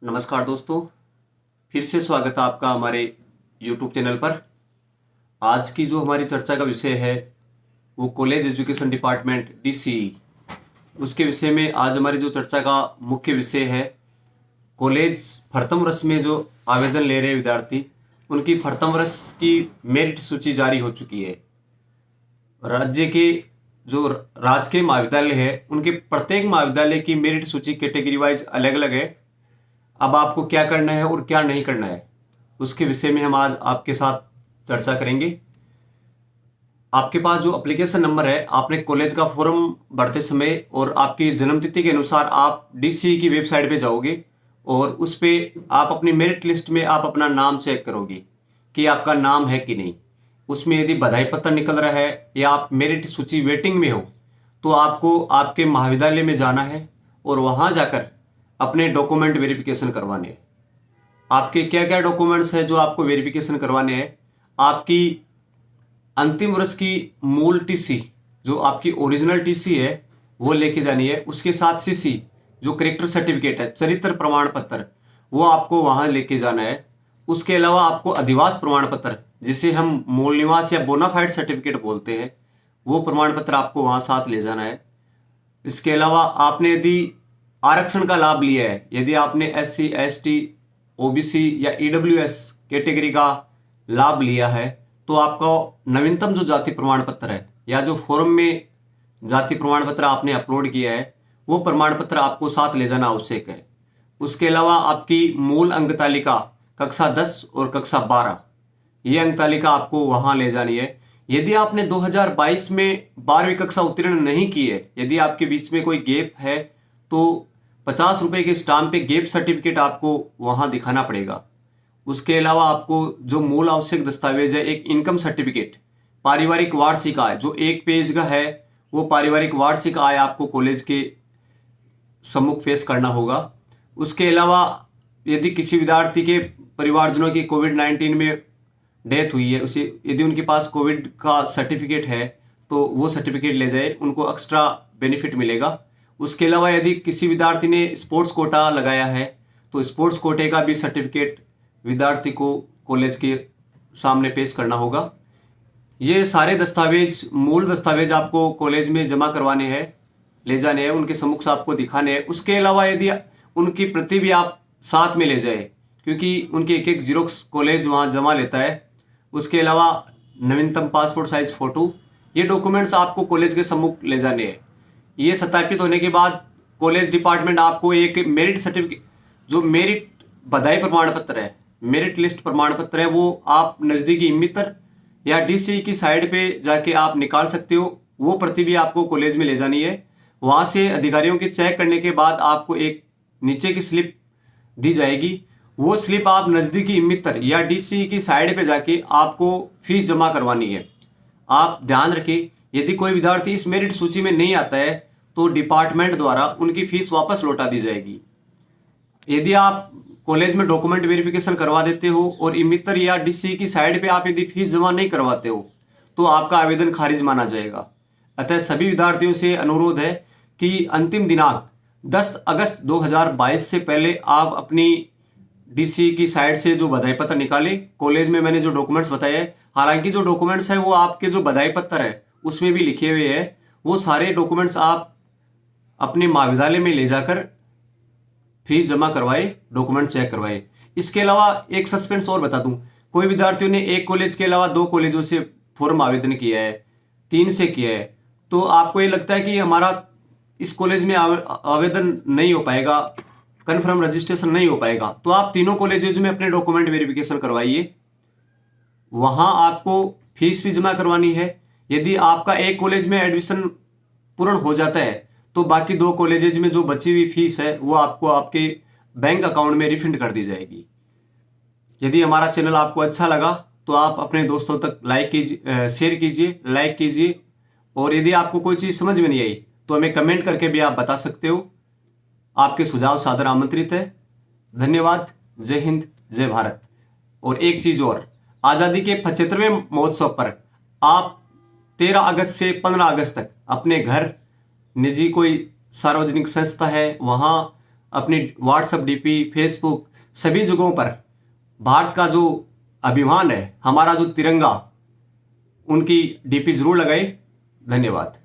नमस्कार दोस्तों, फिर से स्वागत है आपका हमारे YouTube चैनल पर। आज की जो हमारी चर्चा का विषय है वो कॉलेज एजुकेशन डिपार्टमेंट DCE, उसके विषय में आज हमारी जो चर्चा का मुख्य विषय है कॉलेज प्रथम वर्ष में जो आवेदन ले रहे विद्यार्थी, उनकी प्रथम वर्ष की मेरिट सूची जारी हो चुकी है। राज्य के जो राजकीय महाविद्यालय है उनके प्रत्येक महाविद्यालय की मेरिट सूची कैटेगरी वाइज अलग अलग है। अब आपको क्या करना है और क्या नहीं करना है, उसके विषय में हम आज आपके साथ चर्चा करेंगे। आपके पास जो एप्लीकेशन नंबर है, आपने कॉलेज का फॉर्म भरते समय और आपकी जन्मतिथि के अनुसार आप DCE की वेबसाइट पे जाओगे और उस पर आप अपनी मेरिट लिस्ट में आप अपना नाम चेक करोगे कि आपका नाम है कि नहीं। उसमें यदि बधाई पत्र निकल रहा है या आप मेरिट सूची वेटिंग में हो तो आपको आपके महाविद्यालय में जाना है और वहाँ जाकर अपने डॉक्यूमेंट वेरिफिकेशन करवाने हैं। आपके क्या क्या डॉक्यूमेंट्स हैं जो आपको वेरिफिकेशन करवाने हैं? आपकी अंतिम वर्ष की मूल TC, जो आपकी ओरिजिनल TC है, वो लेके जानी है। उसके साथ CC, जो करेक्टर सर्टिफिकेट है, चरित्र प्रमाण पत्र, वो आपको वहाँ लेके जाना है। उसके अलावा आपको अधिवास प्रमाण पत्र, जिसे हम मूल निवास या बोनाफाइड सर्टिफिकेट बोलते हैं, वो प्रमाण पत्र आपको वहाँ साथ ले जाना है। इसके अलावा आपने यदि आरक्षण का लाभ लिया है, यदि आपने SC ST OBC या EWS कैटेगरी का लाभ लिया है, तो आपका नवीनतम जो जाति प्रमाण पत्र है या जो फॉर्म में जाति प्रमाण पत्र आपने अपलोड किया है, वो प्रमाण पत्र आपको साथ ले जाना आवश्यक है। उसके अलावा आपकी मूल अंक तालिका कक्षा 10 और कक्षा 12, ये अंक तालिका आपको वहाँ ले जानी है। यदि आपने 2022 में 12वीं कक्षा उत्तीर्ण नहीं की है, यदि आपके बीच में कोई गैप है, तो 50 रुपए के स्टाम्प पे गैप सर्टिफिकेट आपको वहाँ दिखाना पड़ेगा। उसके अलावा आपको जो मूल आवश्यक दस्तावेज है, एक इनकम सर्टिफिकेट, पारिवारिक वार्षिक आय जो 1 पेज का है, वो पारिवारिक वार्षिक आय आपको कॉलेज के सम्मुख पेश करना होगा। उसके अलावा यदि किसी विद्यार्थी के परिवारजनों की कोविड-19 में डेथ हुई है, उसे यदि उनके पास कोविड का सर्टिफिकेट है तो वो सर्टिफिकेट ले जाए, उनको एक्स्ट्रा बेनिफिट मिलेगा। उसके अलावा यदि किसी विद्यार्थी ने स्पोर्ट्स कोटा लगाया है तो स्पोर्ट्स कोटे का भी सर्टिफिकेट विद्यार्थी को कॉलेज के सामने पेश करना होगा। ये सारे दस्तावेज, मूल दस्तावेज आपको कॉलेज में जमा करवाने हैं, ले जाने हैं, उनके सम्मुख से आपको दिखाने हैं। उसके अलावा यदि उनकी प्रति भी आप साथ में ले जाए, क्योंकि उनकी एक एक जीरोक्स कॉलेज वहाँ जमा लेता है। उसके अलावा नवीनतम पासपोर्ट साइज फोटो, ये डॉक्यूमेंट्स आपको कॉलेज के सम्मुख ले जाने हैं। ये सत्यापित होने के बाद कॉलेज डिपार्टमेंट आपको एक मेरिट सर्टिफिकेट, जो मेरिट बधाई प्रमाण पत्र है, मेरिट लिस्ट प्रमाण पत्र है, वो आप नज़दीकी मित्र या DCE की साइट पे जाके आप निकाल सकते हो। वो प्रति भी आपको कॉलेज में ले जानी है। वहाँ से अधिकारियों के चेक करने के बाद आपको एक नीचे की स्लिप दी जाएगी। वो स्लिप आप नज़दीकी मित्र या DCE की साइट पे जाके आपको फीस जमा करवानी है। आप ध्यान रखें, यदि कोई विद्यार्थी इस मेरिट सूची में नहीं आता है तो डिपार्टमेंट द्वारा उनकी फीस वापस लौटा दी जाएगी। यदि आप कॉलेज में डॉक्यूमेंट वेरिफिकेशन करवा देते हो और मित्र या DCE की साइट पे आप यदि फीस जमा नहीं करवाते हो तो आपका आवेदन खारिज माना जाएगा। अतः सभी विद्यार्थियों से अनुरोध है कि अंतिम दिनांक 10 अगस्त 2022 से पहले आप अपनी DCE की साइट से जो बधाई पत्र निकाले। कॉलेज में मैंने जो डॉक्यूमेंट्स बताए, हालांकि जो डॉक्यूमेंट्स है वो आपके जो बधाई पत्र है उसमें भी लिखे हुए हैं, वो सारे डॉक्यूमेंट्स आप अपने महाविद्यालय में ले जाकर फीस जमा करवाए, डॉक्यूमेंट चेक करवाए। इसके अलावा एक सस्पेंस और बता दूं, कोई विद्यार्थियों ने एक कॉलेज के अलावा 2 कॉलेजों से फॉर्म आवेदन किया है, 3 से किया है, तो आपको ये लगता है कि हमारा इस कॉलेज में आवेदन नहीं हो पाएगा, कन्फर्म रजिस्ट्रेशन नहीं हो पाएगा, तो आप तीनों कॉलेजों में अपने डॉक्यूमेंट वेरिफिकेशन करवाइए। वहाँ आपको फीस भी जमा करवानी है। यदि आपका एक कॉलेज में एडमिशन पूर्ण हो जाता है तो बाकी 2 कॉलेजेज में जो बची हुई फीस है वो आपको आपके बैंक अकाउंट में रिफंड कर दी जाएगी। यदि हमारा चैनल आपको अच्छा लगा तो आप अपने दोस्तों तक शेयर कीजिए, लाइक कीजिए, और यदि आपको कोई चीज़ समझ में नहीं आई तो हमें कमेंट करके भी आप बता सकते हो। आपके सुझाव सादर आमंत्रित है। धन्यवाद। जय हिंद, जय भारत। और एक चीज़ और, आज़ादी के 75वें महोत्सव पर आप 13 अगस्त से 15 अगस्त तक अपने घर, निजी कोई सार्वजनिक संस्था है, वहाँ अपनी व्हाट्सएप डीपी, फेसबुक, सभी जगहों पर भारत का जो अभिमान है, हमारा जो तिरंगा, उनकी डीपी जरूर लगाएं। धन्यवाद।